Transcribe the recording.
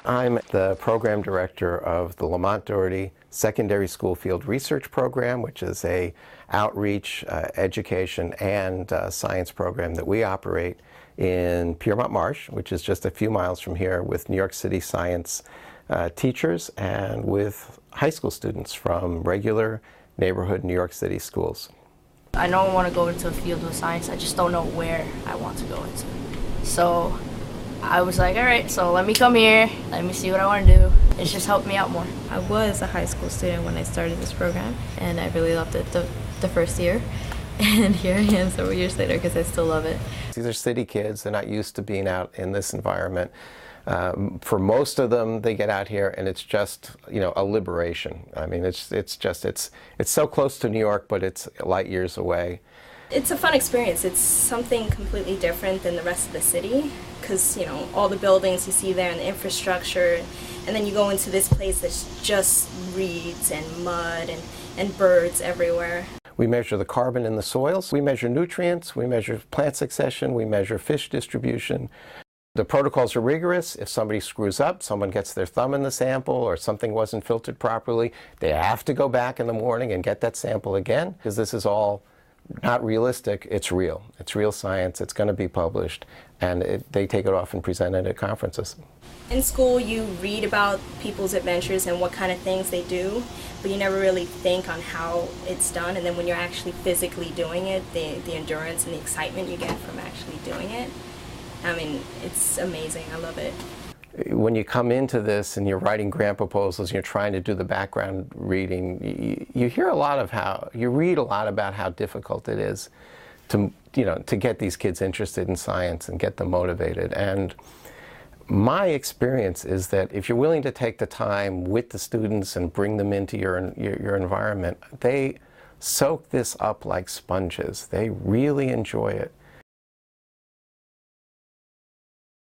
I'm the program director of the Lamont-Doherty Secondary School Field Research Program, which is a outreach, education, and science program that we operate in Piermont Marsh, which is just a few miles from here, with New York City science teachers and with high school students from regular neighborhood New York City schools. I know I want to go into a field of science, I just don't know where I want to go into. So I was like, all right, so let me come here, let me see what I want to do. It's just helped me out more. I was a high school student when I started this program, and I really loved it the first year. And here I am several years later because I still love it. These are city kids. They're not used to being out in this environment. For most of them, they get out here and it's just, you know, a liberation. I mean, it's so close to New York, but it's light years away. It's a fun experience. It's something completely different than the rest of the city because, you know, all the buildings you see there and the infrastructure, and then you go into this place that's just reeds and mud and birds everywhere. We measure the carbon in the soils, we measure nutrients, we measure plant succession, we measure fish distribution. The protocols are rigorous. If somebody screws up, someone gets their thumb in the sample or something wasn't filtered properly, they have to go back in the morning and get that sample again, because this is all not realistic, it's real. It's real science, it's going to be published, and they take it off and present it at conferences. In school, you read about people's adventures and what kind of things they do, but you never really think on how it's done, and then when you're actually physically doing it, the endurance and the excitement you get from actually doing it, I mean, it's amazing. I love it. When you come into this and you're writing grant proposals and you're trying to do the background reading, you hear a lot of you read a lot about how difficult it is to, to get these kids interested in science and get them motivated. And my experience is that if you're willing to take the time with the students and bring them into your environment, they soak this up like sponges. They really enjoy it.